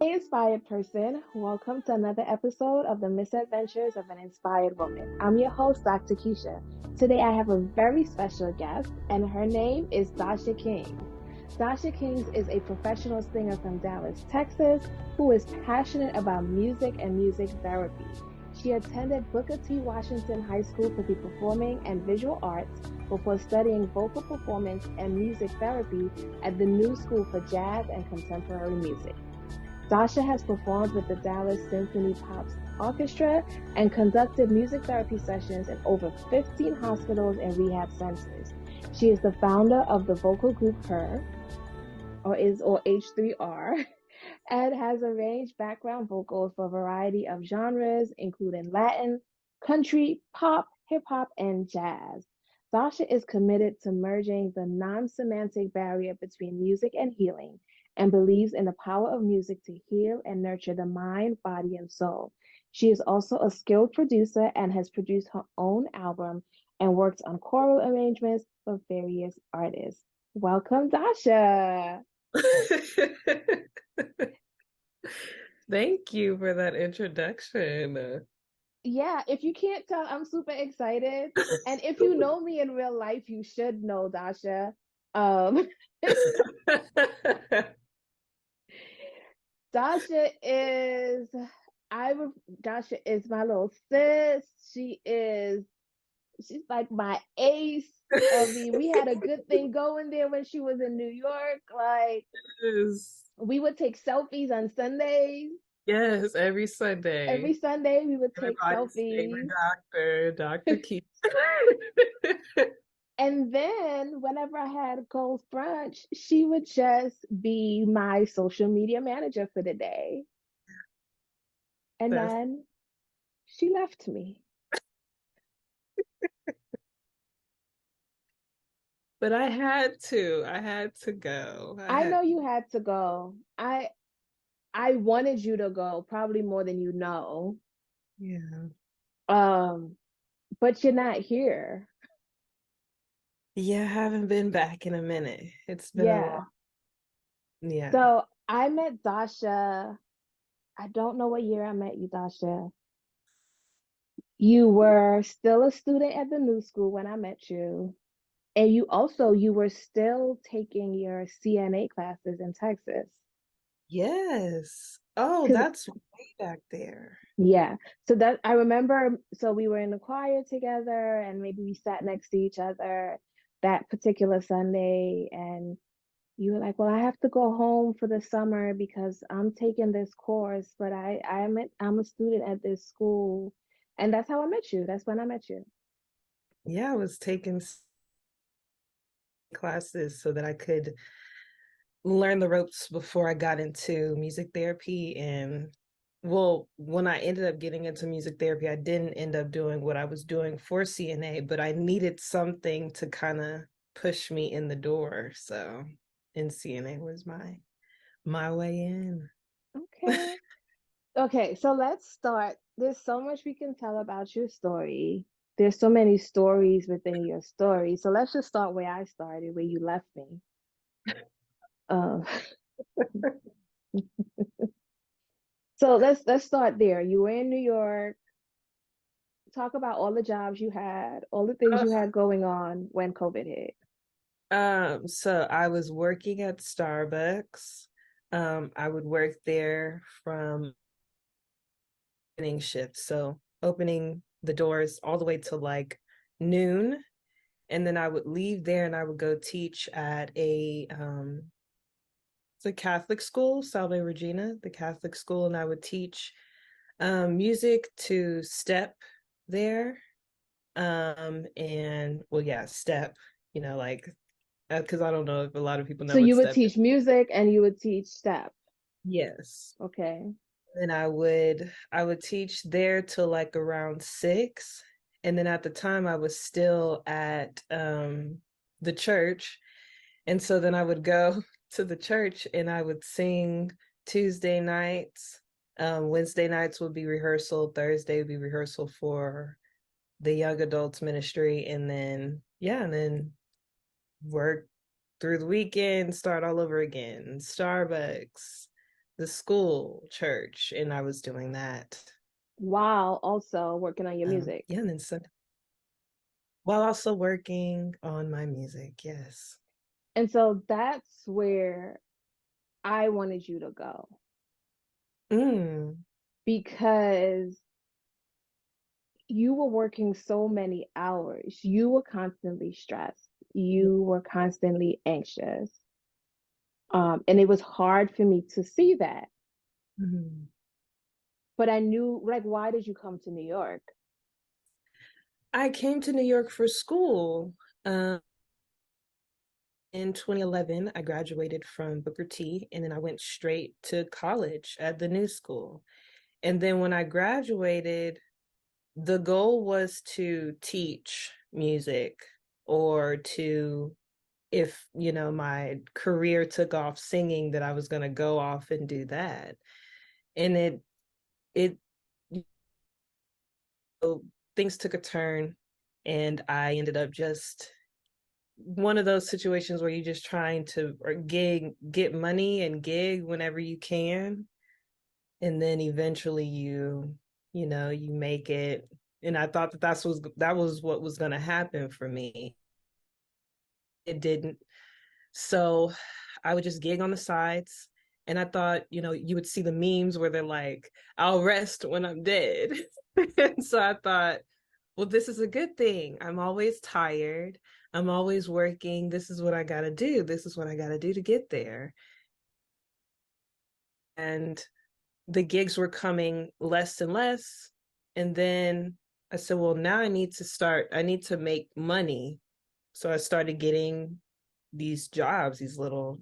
Hey, inspired person. Welcome to another episode of the Misadventures of an Inspired Woman. I'm your host, Dr. Keisha. Today I have a very special guest, and her name is Dacia Kings. Dacia Kings is a professional singer from Dallas, Texas, who is passionate about music and music therapy. She attended Booker T. Washington High School for the Performing and Visual Arts before studying vocal performance and music therapy at the New School for Jazz and Contemporary Music. Dacia has performed with the Dallas Symphony Pops Orchestra and conducted music therapy sessions in over 15 hospitals and rehab centers. She is the founder of the vocal group Her, or H3R, and has arranged background vocals for a variety of genres, including Latin, country, pop, hip hop, and jazz. Sasha is committed to merging the non semantic barrier between music and healing and believes in the power of music to heal and nurture the mind, body, and soul. She is also a skilled producer and has produced her own album and worked on choral arrangements for various artists. Welcome, Dasha. Thank you for that introduction. Yeah, if you can't tell, I'm super excited. And if you know me in real life, you should know Dasha. Um, Dasha is Dasha is my little sis. She's like my ace. I mean, we had a good thing going there when she was in New York. Like Yes, we would take selfies on Sundays. yes, every Sunday. Every Sunday we would take Everybody's favorite selfies. doctor, Dr. Keisha. And then whenever I had Cold Brunch, she would just be my social media manager for the day. And That's, then she left me. but I had to go. I I had, know you had to go. I wanted you to go, probably more than you know. yeah. Um, but you're not here. Yeah, I haven't been back in a minute. It's been a long, Yeah. yeah. So I met Dasha. I don't know what year I met you, Dasha. You were still a student at the new school when I met you. And you were still taking your CNA classes in Texas. Yes. Oh, Cause that's way back there. yeah. So that I remember so we were in the choir together and maybe we sat next to each other that particular Sunday and you were like, well, I have to go home for the summer because I'm taking this course, but I'm a student at this school. And that's how I met you. That's when I met you. Yeah, I was taking classes so that I could learn the ropes before I got into music therapy. And well, when I ended up getting into music therapy, I didn't end up doing what I was doing for CNA, but I needed something to kind of push me in the door. So, and CNA was my way in. Okay. Okay, so let's start. There's so much we can tell about your story. There's so many stories within your story. So let's just start where I started, where you left me. Um, so let's start there. You were in New York. Talk about all the jobs you had, all the things you had going on when COVID hit. So I was working at Starbucks. I would work there from opening shift, so opening the doors all the way to like noon, and then I would leave there and I would go teach at it's a Catholic school, Salve Regina, the Catholic school, and I would teach music to step there. And well, yeah, step, like because I don't know if a lot of people So know what you would step is. teach music and you would teach step. Yes. Okay. And I would teach there till like around 6. And then at the time I was still at the church. And so then I would go to the church and I would sing Tuesday nights. Wednesday nights would be rehearsal, Thursday would be rehearsal for the young adults ministry, and then yeah, and then work through the weekend, start all over again. Starbucks, the school church, and I was doing that. while also working on your music. Yeah, and then while also working on my music. Yes. And so that's where I wanted you to go Mm. because you were working so many hours. You were constantly stressed. You were constantly anxious. And it was hard for me to see that. Mhm. But I knew, like, why did you come to New York? I came to New York for school. Um, in 2011, I graduated from Booker T, and then I went straight to college at the new school. And then when I graduated, the goal was to teach music or to, if, my career took off singing, that I was going to go off and do that. And it, things took a turn, and I ended up just one of those situations where you're just trying to or get money and gig whenever you can, and then eventually you make it. And I thought that was what was going to happen for me. It didn't. So I would just gig on the sides, and I thought, you would see the memes where they're like, I'll rest when I'm dead. And so I thought, well, this is a good thing. I'm always tired. I'm always working. This is what I got to do. This is what I got to do to get there. And the gigs were coming less and less. And then I said, well, now I need to make money. So I started getting these jobs, these little,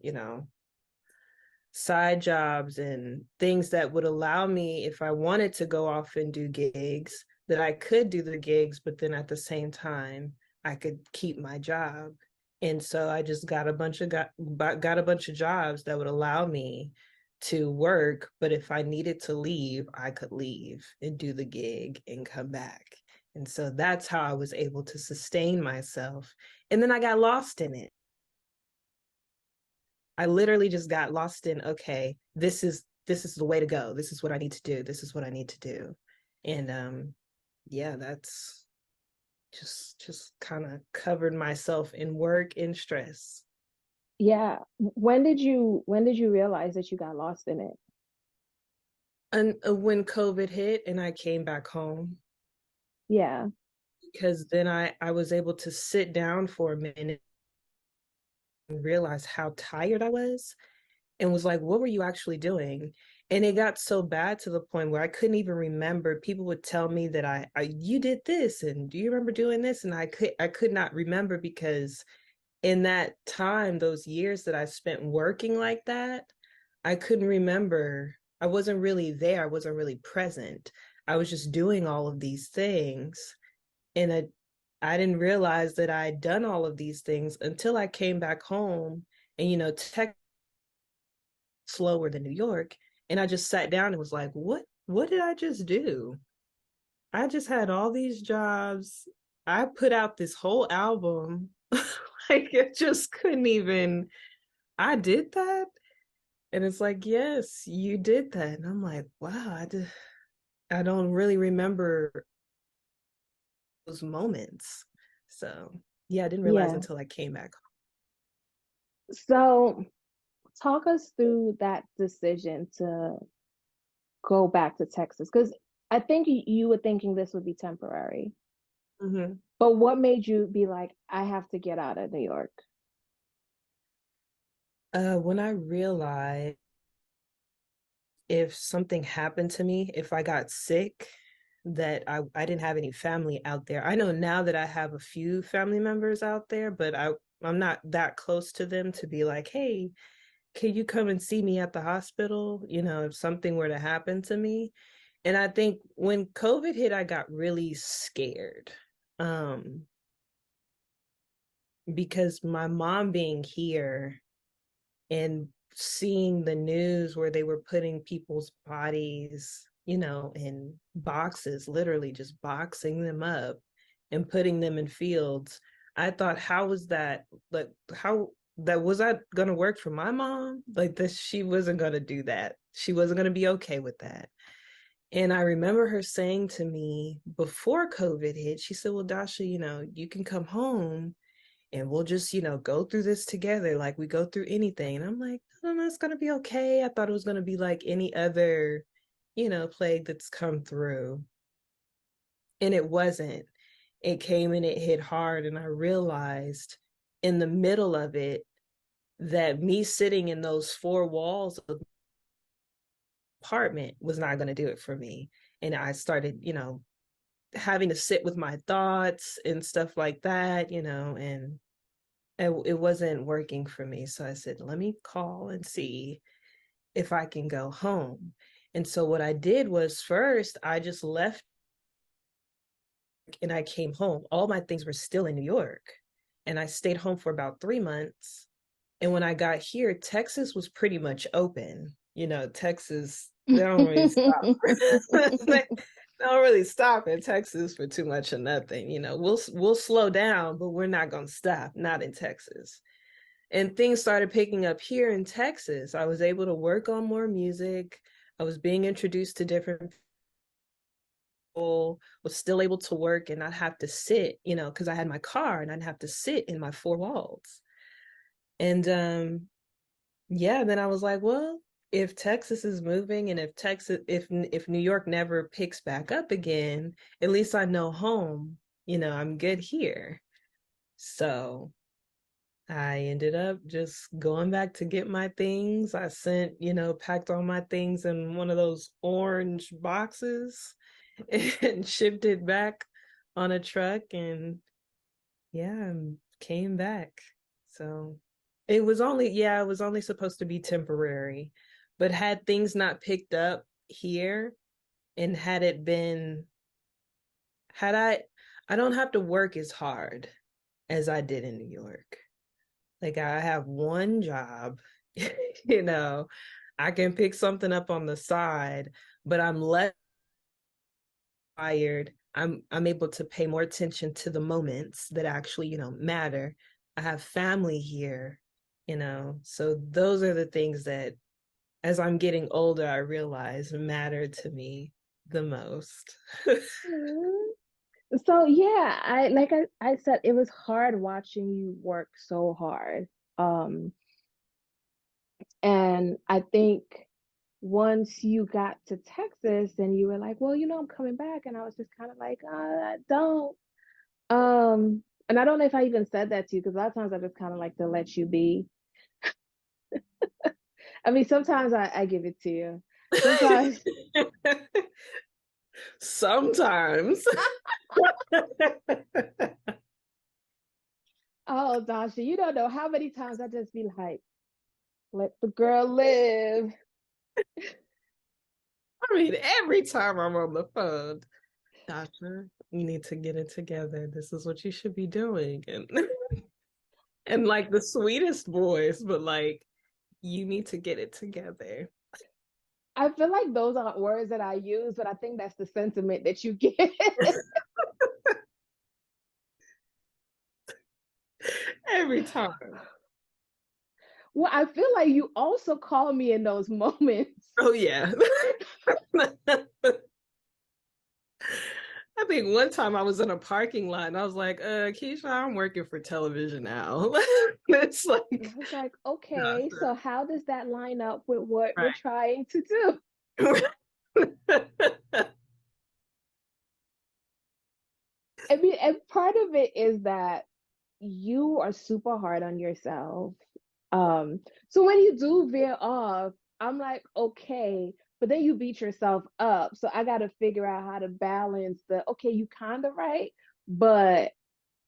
side jobs and things that would allow me, if I wanted to go off and do gigs, that I could do the gigs, but then at the same time, I could keep my job. And so I just got a bunch of jobs that would allow me to work, but if I needed to leave, I could leave and do the gig and come back. And so that's how I was able to sustain myself. And then I got lost in it. I literally just got lost in, okay, this is the way to go. This is what I need to do. This is what I need to do. And yeah, that's just kind of covered myself in work and stress. Yeah. When did you realize that you got lost in it? And when COVID hit and I came back home, Yeah. because then I was able to sit down for a minute and realize how tired I was, and was like, what were you actually doing? And it got so bad to the point where I couldn't even remember. People would tell me that you did this, and do you remember doing this? And I could not remember, because in that time, those years that I spent working like that, I couldn't remember. I wasn't really there. I wasn't really present. I was just doing all of these things. And I didn't realize that I had done all of these things until I came back home. And, tech slower than New York. And I just sat down and was like, what did I just do? I just had all these jobs. I put out this whole album. Like, it just couldn't even, I did that. And it's like, yes, you did that. And I'm like, wow, I don't really remember those moments. So yeah, I didn't realize Yeah. until I came back. So talk us through that decision to go back to Texas because I think you were thinking this would be temporary. Mhm. But what made you be like, I have to get out of New York? When I realized, if something happened to me, if I got sick, that I didn't have any family out there. I know now that I have a few family members out there, but I'm not that close to them to be like, hey, can you come and see me at the hospital? If something were to happen to me. And I think when COVID hit, I got really scared. Um, because my mom being here and seeing the news where they were putting people's bodies, in boxes, literally just boxing them up and putting them in fields. I thought, how was that? Like, how? that was that gonna work for my mom? Like this, she wasn't gonna do that. She wasn't gonna be okay with that. And I remember her saying to me before COVID hit, she said, well, Dasha, you can come home and we'll just, go through this together like we go through anything. And I'm like, no, no, it's gonna be okay. I thought it was gonna be like any other, plague that's come through. And it wasn't. It came and it hit hard. And I realized in the middle of it that me sitting in those four walls of the apartment was not going to do it for me. And I started, having to sit with my thoughts and stuff like that, and it wasn't working for me. So I said, let me call and see if I can go home. And so what I did was first, I just left and I came home. All my things were still in New York. And I stayed home for about 3 months. And when I got here, Texas was pretty much open. Texas, they don't really stop. They don't really stop in Texas for too much of nothing. We'll slow down, but we're not gonna stop, not in Texas. And things started picking up here in Texas. I was able to work on more music. I was being introduced to different people, was still able to work and not have to sit, because I had my car and I'd have to sit in my four walls. And yeah, then I was like, well, if Texas is moving and if New York never picks back up again, at least I know home, I'm good here. So I ended up just going back to get my things. I sent, packed all my things in one of those orange boxes and shipped it back on a truck and yeah, came back. So it was only supposed to be temporary. But had things not picked up here and had it been, had I don't have to work as hard as I did in New York. Like I have one job, you know, I can pick something up on the side, but I'm less tired. I'm able to pay more attention to the moments that actually, matter. I have family here, so those are the things that as I'm getting older, I realize matter to me the most. So yeah, I said, it was hard watching you work so hard. Um, and I think once you got to Texas and you were like, well, I'm coming back, and I was just kind of like, I don't. And I don't know if I even said that to you because a lot of times I just kind of like to let you be. I mean, sometimes I give it to you. Sometimes, Sometimes. oh, Dasha, you don't know how many times I just be like, let the girl live. I mean, every time I'm on the phone, Doctor, you need to get it together. This is what you should be doing. And and like the sweetest voice, but like you need to get it together. I feel like those aren't words that I use, but I think that's the sentiment that you get. Every time. Well, I feel like you also call me in those moments. Oh yeah. I think one time I was in a parking lot and I was like, Keisha, I'm working for television now. It's And like, I was like, no, okay, so how does that line up with what we're right. trying to do? I mean, and part of it is that you are super hard on yourself. So when you do veer off, I'm like, okay, but then you beat yourself up. So I got to figure out how to balance the, okay, you kind of right, but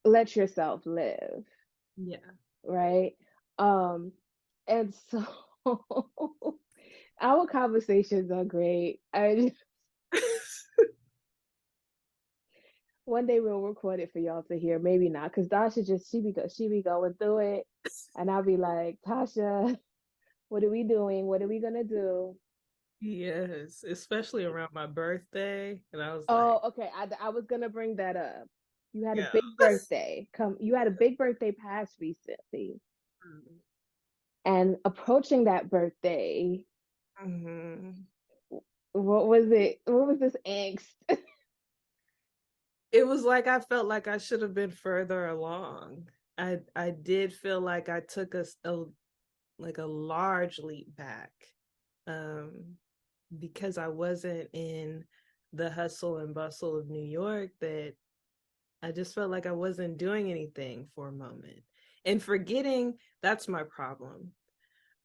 let yourself live, Yeah. right? And so our conversations are great. One day we'll record it for y'all to hear. Maybe not, because Dasha just she be going through it, and I'll be like, Tasha, what are we doing? What are we gonna do? Yes, especially around my birthday. And I was like, Oh, okay. I was gonna bring that up. You had a yeah. big birthday. You had a big birthday pass recently. And approaching that birthday, Mhm. what was it? What was this angst? It was like I felt like I should have been further along. I did feel like I took a like a large leap back. Um because I wasn't in the hustle and bustle of New York, that I just felt like I wasn't doing anything for a moment. And forgetting, that's my problem.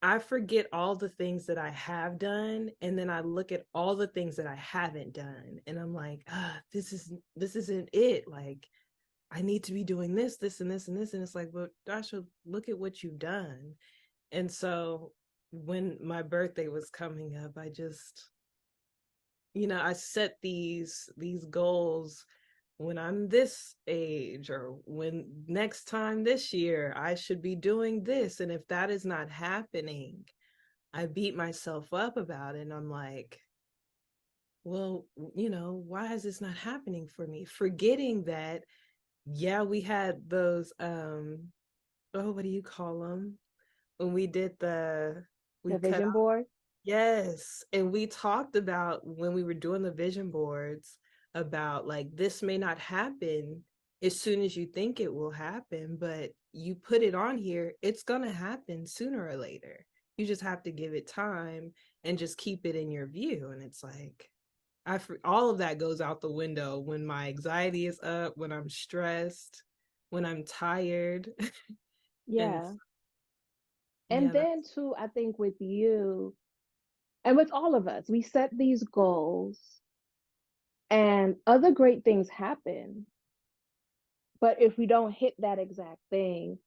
I forget all the things that I have done, and then I look at all the things that I haven't done, and I'm like, this isn't it. Like, I need to be doing this, this, and this, and this. And it's like, well, Dasha, look at what you've done. And so when my birthday was coming up, I just, I set these goals when I'm this age, or when next time this year I should be doing this. And if that is not happening, I beat myself up about it. And I'm like, well, why is this not happening for me? Forgetting that, yeah, we had those, oh, what do you call them? When we did we The cut vision out, board? yes. And we talked about, when we were doing the vision boards, about like, this may not happen as soon as you think it will happen, but you put it on here, it's going to happen sooner or later. You just have to give it time and just keep it in your view. And it's like, all of that goes out the window when my anxiety is up, when I'm stressed, when I'm tired. And Yeah. And yeah, then too, I think with you and with all of us, we set these goals and other great things happen. But if we don't hit that exact thing,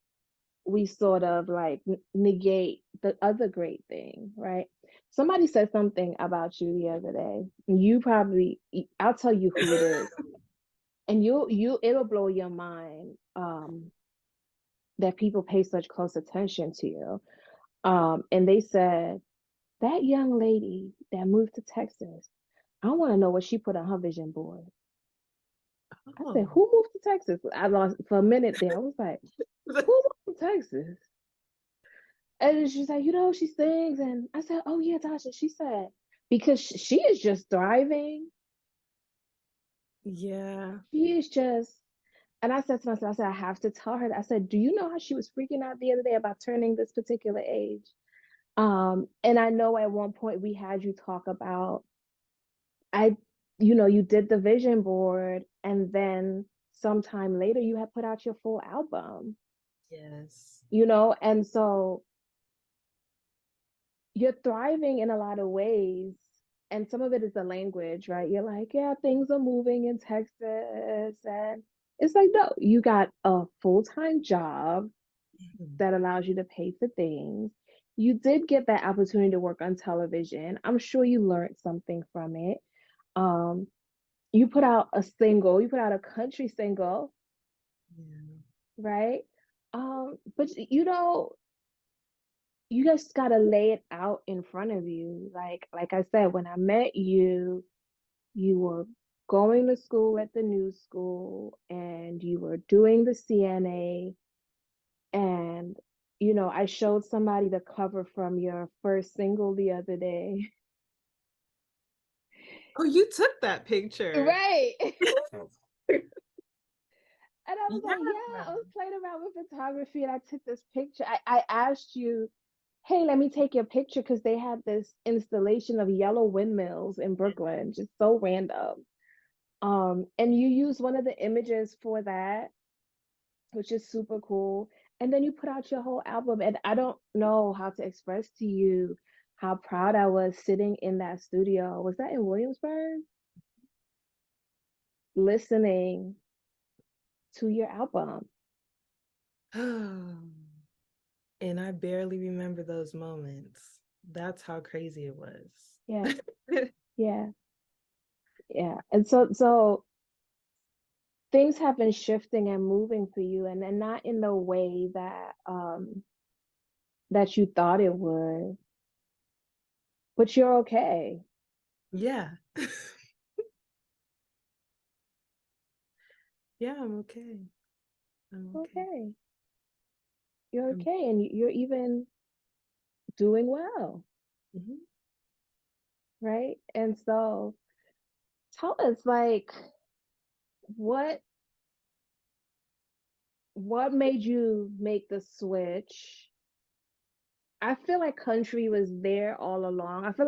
we sort of like negate the other great thing, right? Somebody said something about you the other day. You probably, I'll tell you who it is, and it'll blow your mind that people pay such close attention to you. And they said that young lady that moved to Texas, I want to know what she put on her vision board. I said, oh. who moved to Texas? I lost for a minute there. I was like, who moved to Texas? And she's like, she sings. And I said, oh, yeah, Tasha. She said, because she is just thriving. Yeah. She is just, and I said to myself, I said, I have to tell her that. I said, do you know how she was freaking out the other day about turning this particular age? And I know at one point we had you talk about, I, you did the vision board, and then sometime later you had put out your full album, Yes. and so you're thriving in a lot of ways. And some of it is the language, right? You're like, yeah, things are moving in Texas. And it's like, no, you got a full-time job Mhm. that allows you to pay for things. You did get that opportunity to work on television. I'm sure you learned something from it. Um, you put out a single, you put out a country single, Yeah. right? But you just gotta lay it out in front of you. Like I said, when I met you, you were going to school at the new school and you were doing the CNA. And I showed somebody the cover from your first single the other day. Oh, you took that picture. Right. And I was like, Yeah. yeah, I was playing around with photography and I took this picture. I asked you, hey, let me take your picture because they had this installation of yellow windmills in Brooklyn, just so random. And you used one of the images for that, which is super cool. And then you put out your whole album. And I don't know how to express to you how proud I was sitting in that studio. Was that in Williamsburg? Listening to your album. And I barely remember those moments. That's how crazy it was. Yeah, yeah, yeah. And so things have been shifting and moving for you, and not in the way that you thought it would, but you're okay. Yeah. Yeah, I'm okay. I'm okay. Okay. you're okay, and you're even doing well, Mm-hmm. right? And so tell us, like, what what made you make the switch? I feel like country was there all along. I feel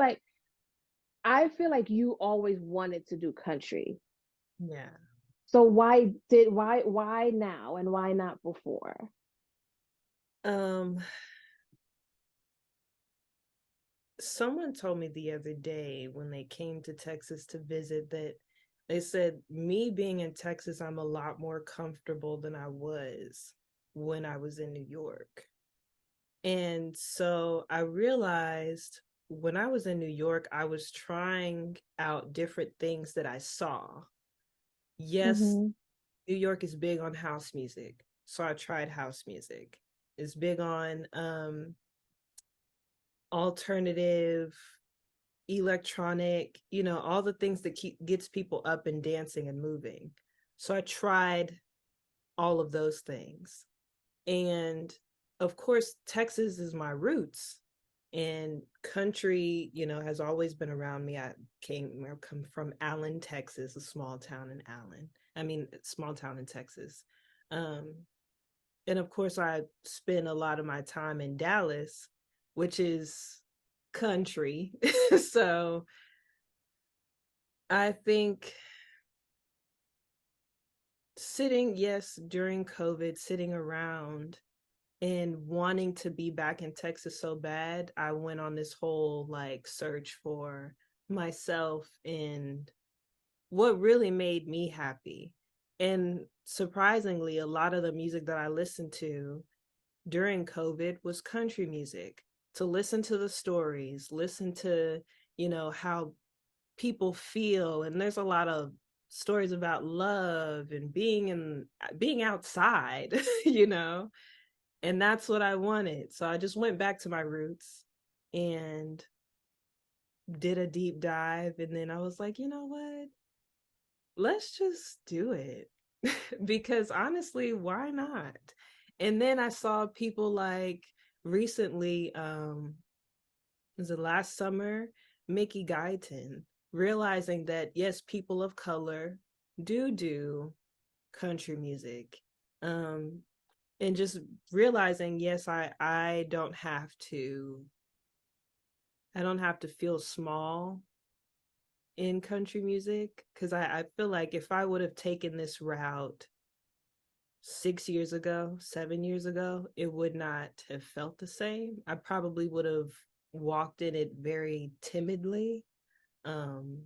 like you always wanted to do country. Yeah. So why now and why not before? Um, Someone told me the other day when they came to Texas to visit that they said, me being in Texas, I'm a lot more comfortable than I was when I was in New York. And so I realized when I was in New York, I was trying out different things that I saw. Yes, Mm-hmm. New York is big on house music. So I tried house music. It's big on alternative, electronic, all the things that gets people up and dancing and moving. So I tried all of those things. And of course, Texas is my roots. And country, has always been around me. I come from Allen, Texas, a small town in Allen. I mean, small town in Texas. Um, and of course, I spend a lot of my time in Dallas, which is country. So I think yes, during COVID, sitting around and wanting to be back in Texas so bad, I went on this whole like search for myself and what really made me happy. And surprisingly, a lot of the music that I listened to during COVID was country music. To listen to the stories, listen to, how people feel. And there's a lot of stories about love and being outside, you know and that's what I wanted. So I just went back to my roots and did a deep dive. And then I was like, you know what? Let's just do it. Because honestly, why not? And then I saw people like recently, was it last summer, Mickey Guyton, realizing that yes, people of color do country music. Um, and just realizing yes, I don't have to feel small in country music, because I feel like if I would have taken this route 6 years ago, 7 years ago, it would not have felt the same. I probably would have walked in it very timidly. um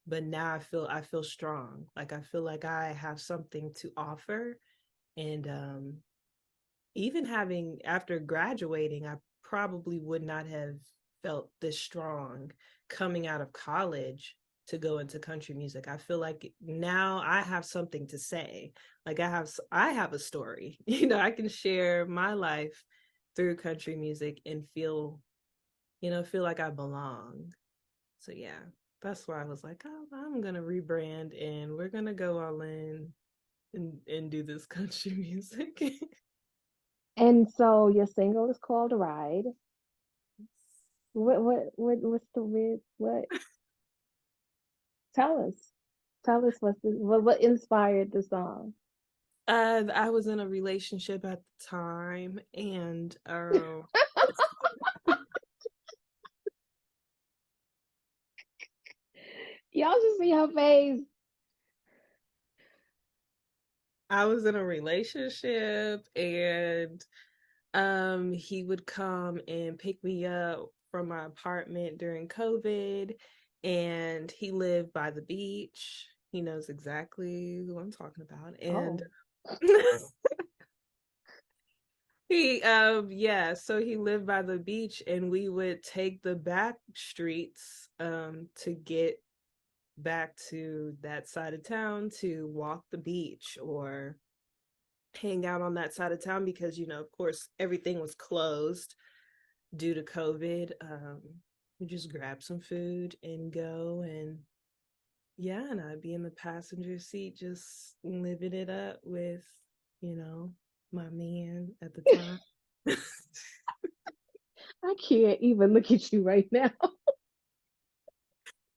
but now I feel strong, like I feel like I have something to offer. And even having after graduating, I probably would not have felt this strong coming out of college to go into country music. I feel like now I have something to say. Like I have a story. I can share my life through country music and feel like I belong. So yeah, that's why I was like, oh, I'm gonna rebrand and we're gonna go all in and do this country music. And so your single is called Ride. What's the weird what? Tell us. Tell us what inspired the song. I was in a relationship at the time, and Y'all just see her face. I was in a relationship, and he would come and pick me up from my apartment during COVID, and he lived by the beach. He knows exactly who I'm talking about, and Oh. so he lived by the beach, and we would take the back streets to get back to that side of town to walk the beach or hang out on that side of town because, of course, everything was closed due to COVID. We just grab some food and go. And yeah, and I'd be in the passenger seat just living it up with, you know, my man at the time. I can't even look at you right now.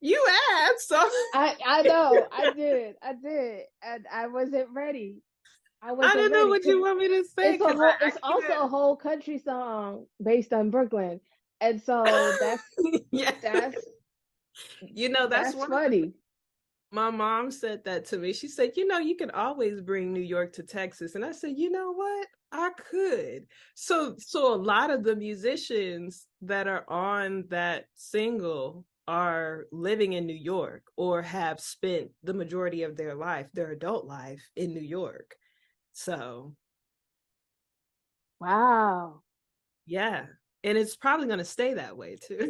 You asked, so I know, I did, and I wasn't ready. I I wasn't don't know ready what you because want me to say because it's I also a whole country song based on Brooklyn, and so can't. Yeah, that's that's that's one of the funny. my mom said that to me. She said, you can always bring New York to Texas. And I said, you know what? I could. So a lot of the musicians that are on that single are living in New York or have spent the majority of their life, their adult life in New York. So, Wow. yeah. And it's probably going to stay that way too.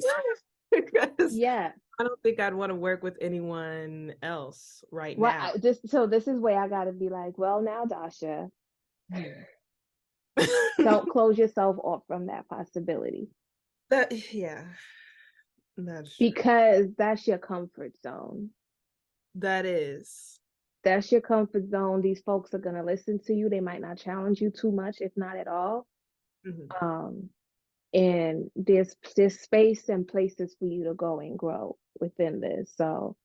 Because Yeah. I don't think I'd want to work with anyone else right Well, now. this is where I gotta be like, well, now, Dasha, don't close yourself off from that possibility Yeah, that's true. because that's your comfort zone. That is. That's your comfort zone. These folks are gonna listen to you. They might not challenge you too much, if not at all. Mhm. Um, and there's space and places for you to go and grow within this. So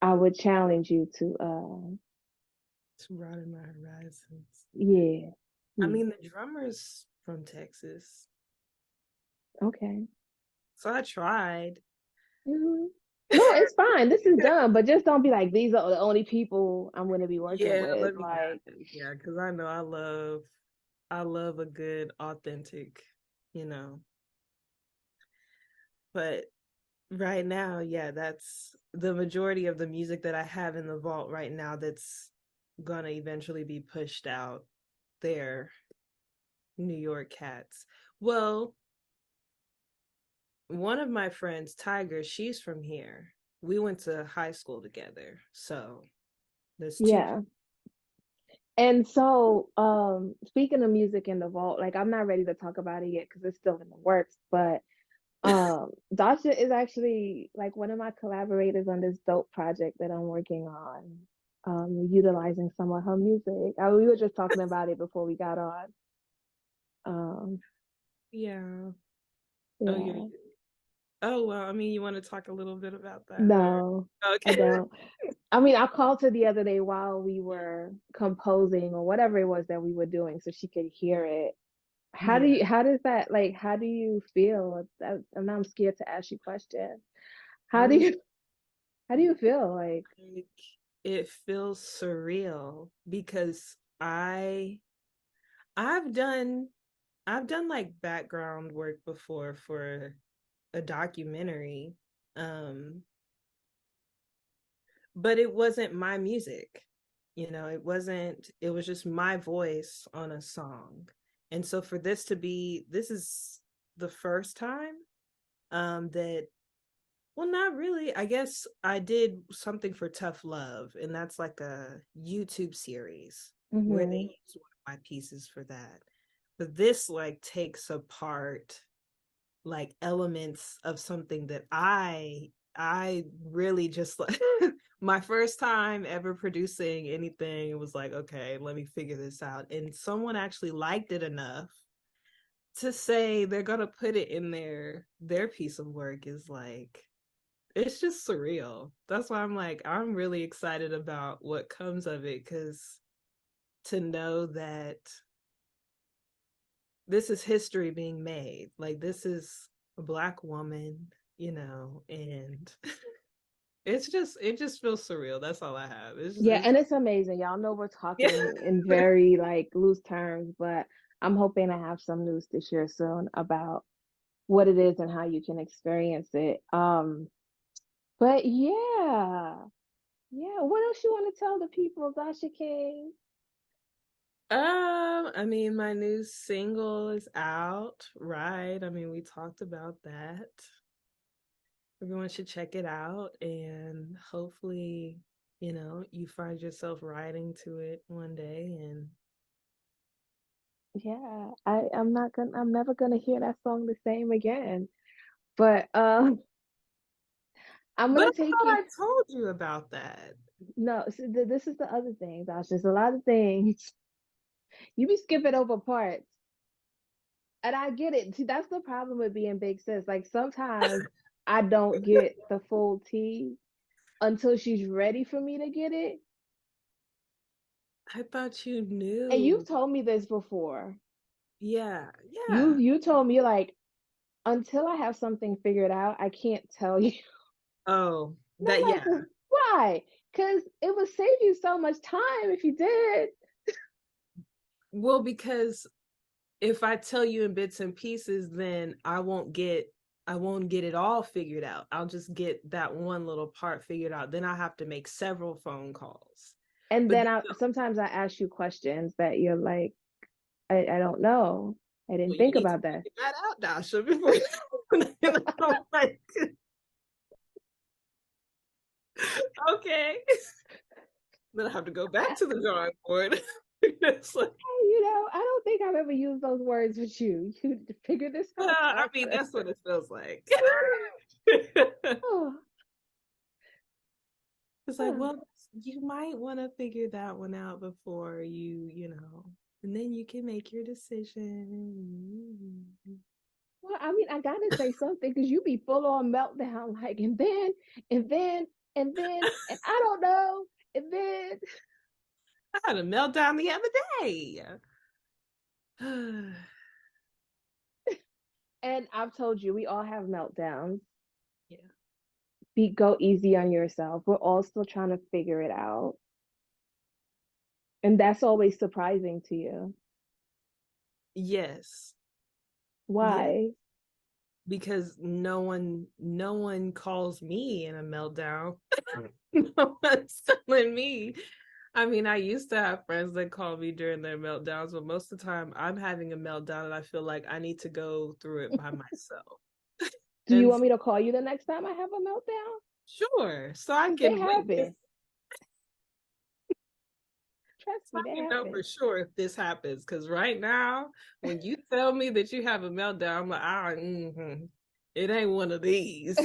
I would challenge you to To broaden my horizons. yeah, I yeah, mean, the drummer's from Texas, okay. so I tried. Hmm. No, it's fine. This is done, but just don't be like these are the only people I'm going to be working Yeah, with. let me not. Like, Yeah, because I know I love a good authentic, you know. But right now, yeah, that's the majority of the music that I have in the vault right now that's gonna eventually be pushed out there, New York cats. Well, one of my friends, Tiger, she's from here. We went to high school together. So there's two people. yeah. And so, speaking of music in the vault, like I'm not ready to talk about it yet because it's still in the works, but Dasha is actually like one of my collaborators on this dope project that I'm working on, utilizing some of her music. We were just talking about it before we got on. Um, Yeah. Oh, you're. yeah. Oh, well, I mean, you want to talk a little bit about that or? No, I Okay. don't. I mean, I called her the other day while we were composing or whatever it was that we were doing so she could hear it. Yeah. How does that, like, how do you feel? And I'm scared to ask you questions. I How do was you, how do you feel? Like, like, it feels surreal because I've done I've done like background work before for a documentary. Um, but it wasn't my music. It was just my voice on a song. And so for this is the first time that well, not really. I guess I did something for Tough Love, and that's like a YouTube series where they hmm use one of my pieces for that. But this like takes apart like elements of something that I really just like my first time ever producing anything. It was like, okay, let me figure this out. And someone actually liked it enough to say they're gonna put it in their piece of work is like it's just surreal. That's why I'm like, I'm really excited about what comes of it because to know that this is history being made. Like, this is a Black woman, and it just feels surreal. That's all I have. yeah, and it's amazing. Y'all know we're Yeah. talking in very like loose terms, but I'm hoping to have some news to share soon about what it is and how you can experience it. But yeah, yeah. What else you want to tell the people, Dasha King? I mean, my new single is out, right? I mean, we talked about that. Everyone should check it out and hopefully, you find yourself writing to it one day and Yeah, I'm never gonna hear that song the same again. But I'm but I gonna take thought you. I told you about that. No, so this is the other thing, Josh. There's a lot of things you be skipping over parts. And I get it. See, that's the problem with being big sis. Like sometimes I don't get the full tea until she's ready for me to get it. I thought you And you've knew. told me this before. Yeah, You yeah. you told me like until I have something figured out, I can't tell you. Oh, And I'm that, like, yeah. well, why? Because it would save you so much time if you did. Well, because if I tell you in bits and pieces, then I won't get it all figured out. I'll just get that one little part figured out. Then I have to make several phone calls. And But then then, I sometimes I ask you questions that you're like, I don't know. I didn't well, you think need to about that. figure that out, Dasha, before you. And I'm like, okay. Then I have to go back to the drawing board. It's like, I don't think I've ever used those words with you. You need to figure this out, I mean, Tasha. that's what it feels like. Oh, It's like, oh. well, you might want to figure that one out before and then you can make your decision. Well, I mean, I gotta say something because you be full on meltdown, like, and then, and I don't know, and then. I had a meltdown the other day. And I've told you, we all have meltdowns. Yeah. Go easy on yourself. We're all still trying to figure it out. And that's always surprising to you. Yes. Yeah. Why? Because no one calls me in a meltdown. No one's telling me. I mean, I used to have friends that call me during their meltdowns, but most of the time I'm having a meltdown and I feel like I need to go through it by myself. Do you And want me to call you the next time I have a meltdown? sure, so I They can witness, happen. Trust so me, I they can know for happen. sure if this happens. Because right now, when you tell me that you have a meltdown, I'm like, it ain't one of these.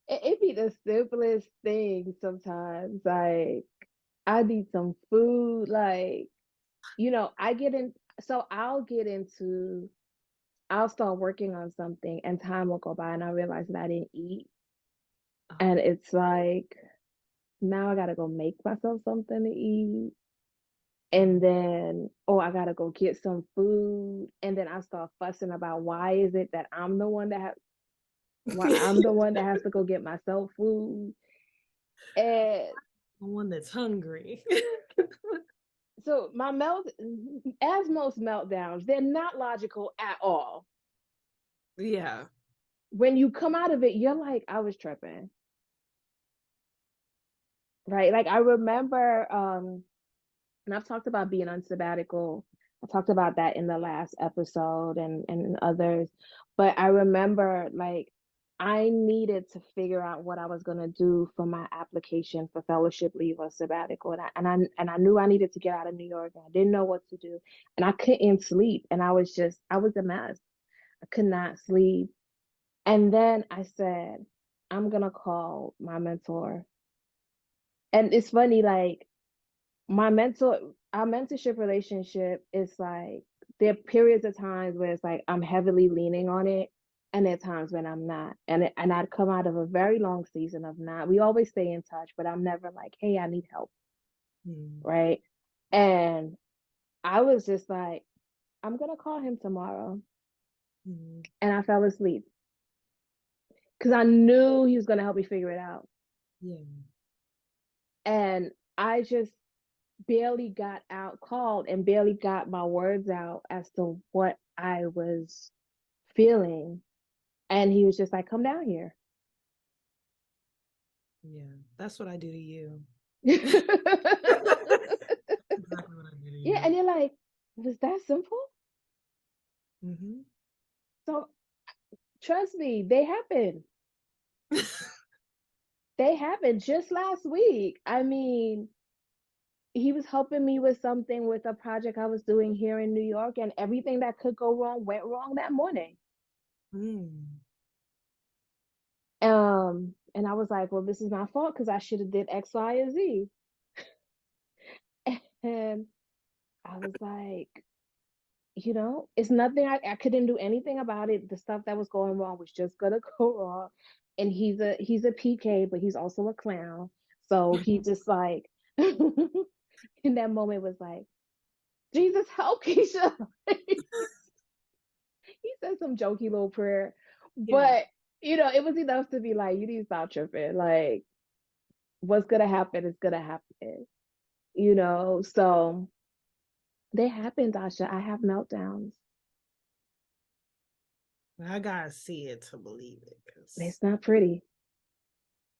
It be the simplest thing sometimes. Like, I need some food. Like, I get in, so I'll start working on something and time will go by and I realize that I didn't eat. And Oh, it's like, now I gotta go make myself something to eat. And mm. then, oh, I gotta go get some food. And then I start fussing about why is it that why I'm the one that has to go get myself food. And The one that's hungry. so as most meltdowns, they're not logical at all. Yeah. When you come out of it, you're like, I was tripping, right? Like I remember, and I've talked about being on sabbatical. I talked about that in the last episode and others. But I remember like I needed to figure out what I was gonna do for my application for fellowship leave or sabbatical. And I knew I needed to get out of New York and I didn't know what to do. And I couldn't sleep. And I was a mess. I could not sleep. And then I said, I'm gonna call my mentor. And it's funny, like our mentorship relationship is like there are periods of times where it's like I'm heavily leaning on it, and there are times when I'm not. And I'd come out of a very long season of not. We always stay in touch, but I'm never like, hey, I need help, Mm, right? And I was just like, I'm gonna call him tomorrow. mm, And I fell asleep because I knew he was gonna help me figure it out. yeah. And I just barely got out called and barely got my words out as to what I was feeling. And he was just like, come down here. Yeah. That's what I do to you. Yeah, Exactly what I do to and you. you're like, was that simple? Hmm. So trust me, they happen. They happened just last week. I mean, he was helping me with something with a project I was doing here in New York, and everything that could go wrong went wrong that morning. Mm. And I was like, well, this is my fault because I should have did X, Y, and Z. And I was like, it's nothing. I couldn't do anything about it. The stuff that was going wrong was just gonna go wrong. And he's a PK, but he's also a clown. So he just like in that moment was like, Jesus help Keisha. He said some jokey little prayer. Yeah. But it was enough to be like, you need to stop tripping. Like, what's gonna happen is gonna happen. So they happen, Dasha. I have meltdowns. I gotta see it to believe it, because It's not pretty.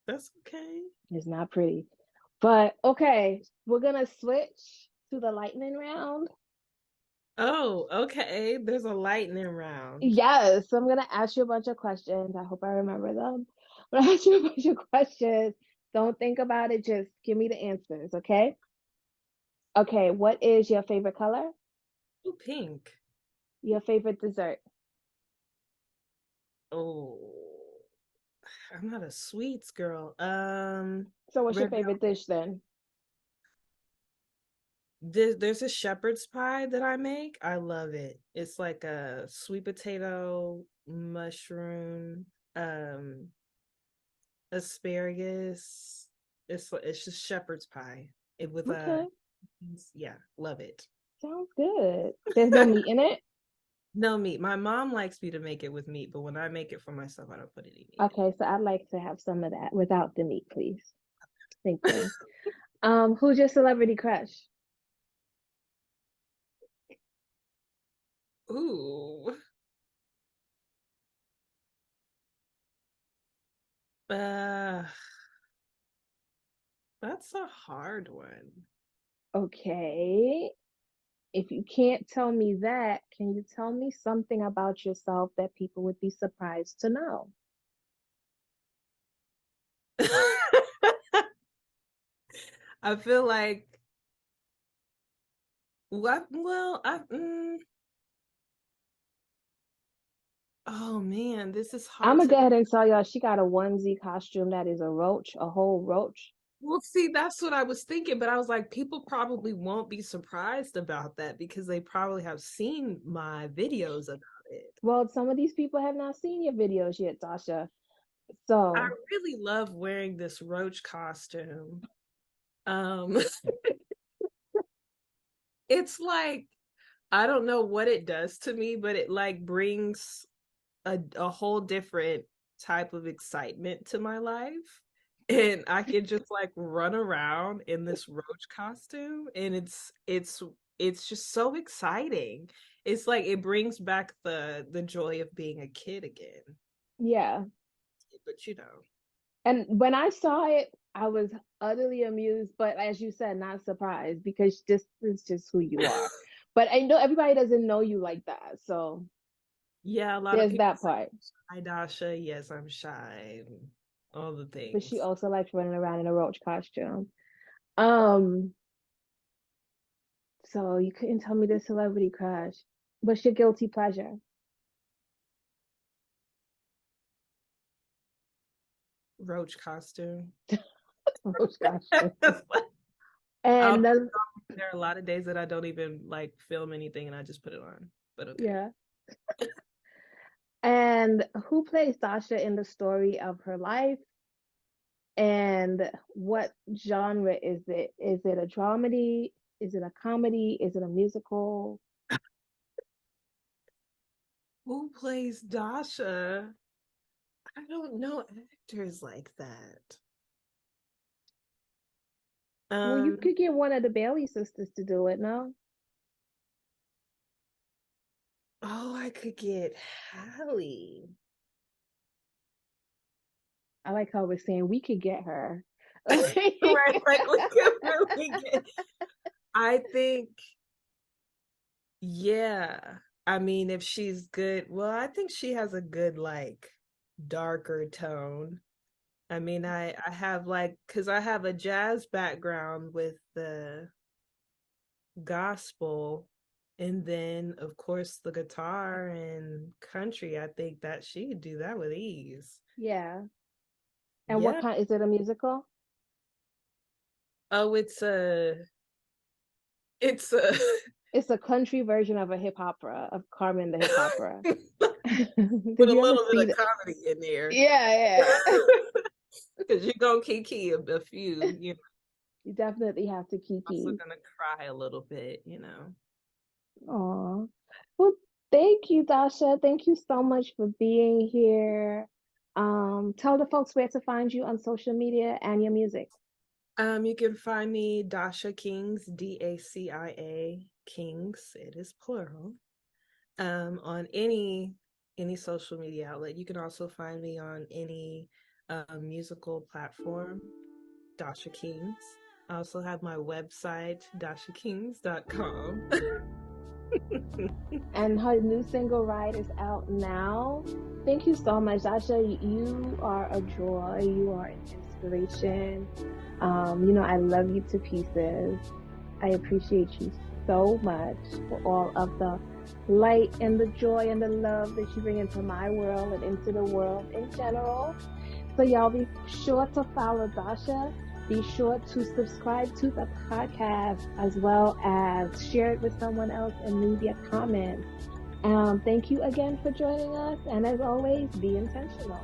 that's okay. It's not pretty. But okay, we're gonna switch to the lightning round. Oh, okay. There's a lightning round. Yes, so I'm gonna ask you a bunch of questions. I hope I remember them. I'm gonna ask you a bunch of questions. Don't think about it, just give me the answers, okay? Okay, what is your favorite color? Oh, pink. Your favorite dessert? Oh, I'm not a sweets girl. So what's your Red favorite velvet. dish then? There's a shepherd's pie that I make. I love it. It's like a sweet potato, mushroom, um, asparagus. It's just shepherd's pie. It with Okay, yeah, love it. sounds good. There's no meat in it? No meat. My mom likes me to make it with meat, but when I make it for myself, I don't put any meat in Okay, so I'd like to have some of that without the meat, please. Thank it. you. Who's your celebrity crush? Ooh. Uh, that's a hard one. Okay. If you can't tell me that, can you tell me something about yourself that people would be surprised to know? I feel like what? Well, oh man, this is I'm hard gonna to. go ahead and tell y'all she got a onesie costume that is a roach, a whole roach. Well, see, that's what I was thinking, but I was like, people probably won't be surprised about that because they probably have seen my videos about it. Well, some of these people have not seen your videos yet, Tasha. I So, really love wearing this roach costume. Um, it's like I don't know what it does to me, but it like brings a whole different type of excitement to my life. And I can just like run around in this roach costume and it's just so exciting. It's like it brings back the joy of being a kid again. yeah. But you know. And when I saw it, I was utterly amused, but as you said, not surprised because this is just who you are. But I know everybody doesn't know you like that. So, Yeah, a lot of there's people that say, part. hi Dasha, yes, I'm shy, all the But she things. also likes running around in a roach costume. Um, so you couldn't tell me the celebrity crush. What's your guilty pleasure? Roach costume. Roach costume. I'll And put the, it on. There are a lot of days that I don't even like film anything and I just put it on. But okay. yeah. And who plays Sasha in the story of her life? And what genre is it? Is it a dramedy? Is it a comedy? Is it a musical? Who plays Dasha? I don't know actors like that. Well, you Um, could get one of the Bailey sisters to do it, no? oh, I could get Hallie. I like how we're saying we could get her. Right, like we could really get. I think, yeah. I mean, if she's good, well, I think she has a good like darker tone. I mean, I have like because I have a jazz background with the gospel, and then of course the guitar and country. I think that she could do that with ease. Yeah. And what Yeah. kind is it a musical? Oh, it's a It's a country version of a hip opera, of Carmen the hip opera. With Did a you ever little see bit of that? comedy in there. Yeah, yeah. Because you're gonna kiki a few, You definitely have to also kiki. gonna cry a little bit. Aw. Well, thank you, Dasha. Thank you so much for being here. Tell the folks where to find you on social media and your music. You can find me Dacia Kings, Dacia Kings, it is plural. On any social media outlet. You can also find me on any musical platform, Dacia Kings. I also have my website, daciakings.com. And her new single, Ride, is out now. Thank you so much, Dasha. You are a joy. You are an inspiration. I love you to pieces. I appreciate you so much for all of the light and the joy and the love that you bring into my world and into the world in general. So, y'all be sure to follow Dasha. Be sure to subscribe to the podcast as well as share it with someone else and leave your comments. Thank you again for joining us. And as always, be intentional.